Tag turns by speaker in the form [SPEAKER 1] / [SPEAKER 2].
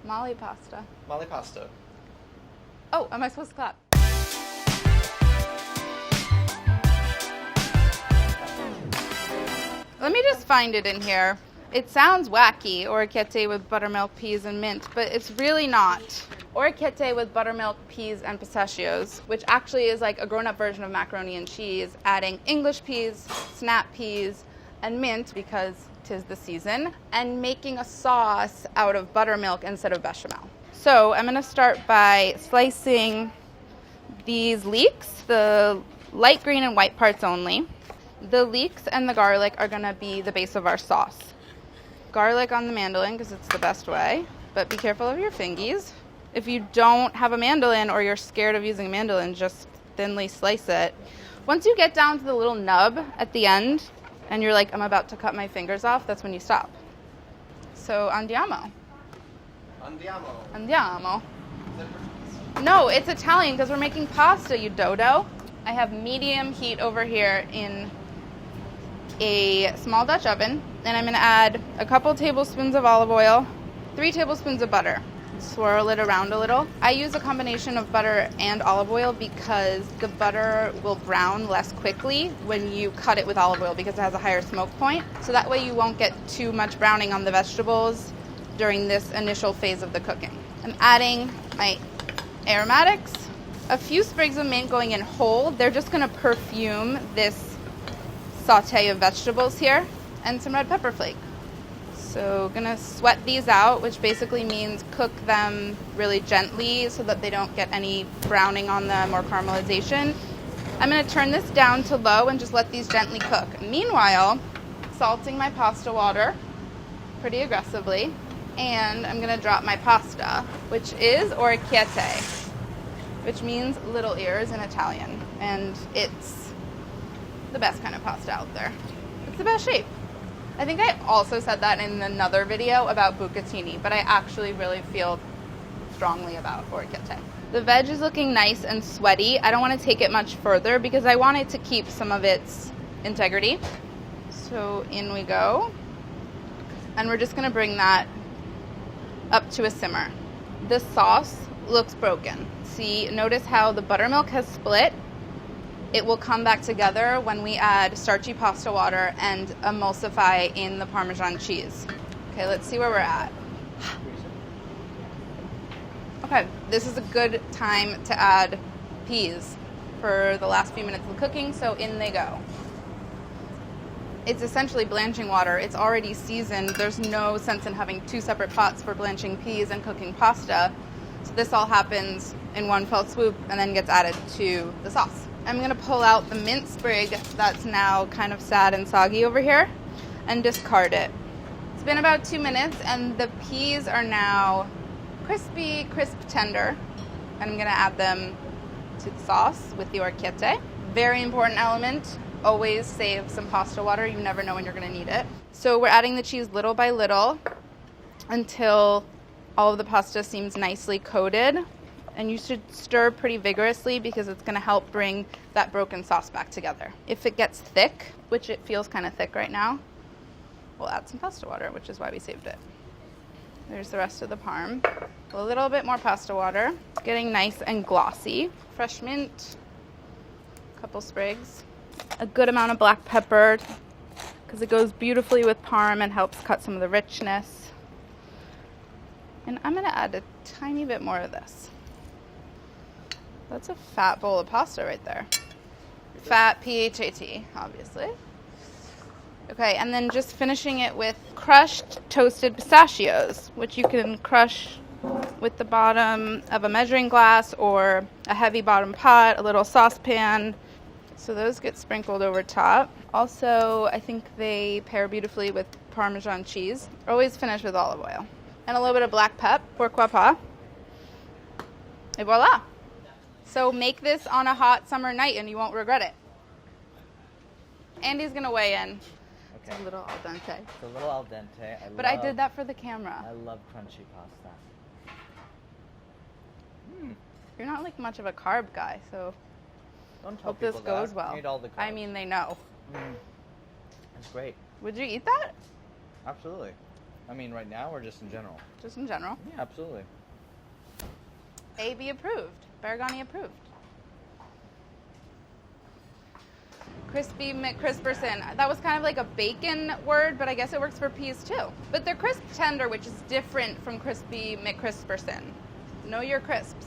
[SPEAKER 1] Molly pasta.
[SPEAKER 2] Molly pasta.
[SPEAKER 1] Oh, am I supposed to clap? Let me just find it in here. It sounds wacky, orecchiette with buttermilk, peas, and mint, but it's really not. Orecchiette with buttermilk, peas, and pistachios, which actually is like a grown-up version of macaroni and cheese, adding English peas, snap peas, and mint because 'tis the season, and making a sauce out of buttermilk instead of bechamel. So I'm gonna start by slicing these leeks, the light green and white parts only. The leeks and the garlic are gonna be the base of our sauce. Garlic on the mandolin because it's the best way, but be careful of your fingies. If you don't have a mandolin or you're scared of using a mandolin, just thinly slice it. Once you get down to the little nub at the end and you're like, I'm about to cut my fingers off, that's when you stop. So andiamo.
[SPEAKER 2] Andiamo.
[SPEAKER 1] Andiamo. No, it's Italian because we're making pasta, you dodo. I have medium heat over here in a small Dutch oven, and I'm going to add a couple tablespoons of olive oil, 3 tablespoons of butter. Swirl it around a little. I use a combination of butter and olive oil because the butter will brown less quickly when you cut it with olive oil because it has a higher smoke point. So that way you won't get too much browning on the vegetables during this initial phase of the cooking. I'm adding my aromatics, a few sprigs of mint going in whole. They're just going to perfume this sauté of vegetables here, and some red pepper flake. So gonna sweat these out, which basically means cook them really gently so that they don't get any browning on them or caramelization. I'm gonna turn this down to low and just let these gently cook. Meanwhile, salting my pasta water pretty aggressively, and I'm gonna drop my pasta, which is orecchiette, which means little ears in Italian, and it's the best kind of pasta out there. It's the best shape. I think I also said that in another video about bucatini, but I actually really feel strongly about orecchiette. The veg is looking nice and sweaty. I don't want to take it much further because I want it to keep some of its integrity. So in we go. And we're just going to bring that up to a simmer. The sauce looks broken. See, notice how the buttermilk has split. It will come back together when we add starchy pasta water and emulsify in the Parmesan cheese. Okay, let's see where we're at. Okay, this is a good time to add peas for the last few minutes of the cooking, so in they go. It's essentially blanching water. It's already seasoned. There's no sense in having 2 separate pots for blanching peas and cooking pasta. So this all happens in one fell swoop and then gets added to the sauce. I'm going to pull out the mint sprig that's now kind of sad and soggy over here and discard it. It's been about 2 minutes and the peas are now crispy, crisp, tender. And I'm going to add them to the sauce with the orecchiette. Very important element, always save some pasta water. You never know when you're going to need it. So we're adding the cheese little by little until all of the pasta seems nicely coated. And you should stir pretty vigorously because it's going to help bring that broken sauce back together. If it gets thick, which it feels kind of thick right now, we'll add some pasta water, which is why we saved it. There's the rest of the parm. A little bit more pasta water. It's getting nice and glossy. Fresh mint, a couple sprigs. A good amount of black pepper because it goes beautifully with parm and helps cut some of the richness. And I'm going to add a tiny bit more of this. That's a fat bowl of pasta right there. Fat, P-H-A-T, obviously. Okay, and then just finishing it with crushed toasted pistachios, which you can crush with the bottom of a measuring glass or a heavy bottom pot, a little saucepan. So those get sprinkled over top. Also, I think they pair beautifully with Parmesan cheese. Always finish with olive oil. And a little bit of black pep, pourquoi pas. Et voila. So make this on a hot summer night and you won't regret it. Andy's going to weigh in.
[SPEAKER 2] Okay.
[SPEAKER 1] It's a little al dente.
[SPEAKER 2] It's a little al dente.
[SPEAKER 1] I did that for the camera.
[SPEAKER 2] I love crunchy pasta.
[SPEAKER 1] You're not like much of a carb guy, so
[SPEAKER 2] Don't tell
[SPEAKER 1] hope this
[SPEAKER 2] people
[SPEAKER 1] goes
[SPEAKER 2] that.
[SPEAKER 1] well.
[SPEAKER 2] I eat all the carbs.
[SPEAKER 1] I mean, they know.
[SPEAKER 2] It's great.
[SPEAKER 1] Would you eat that?
[SPEAKER 2] Absolutely. I mean, right now or just in general?
[SPEAKER 1] Just in general.
[SPEAKER 2] Yeah, absolutely.
[SPEAKER 1] AB approved. Baragani approved. Crispy McCrisperson. That was kind of like a bacon word, but I guess it works for peas too. But they're crisp tender, which is different from crispy McCrisperson. Know your crisps.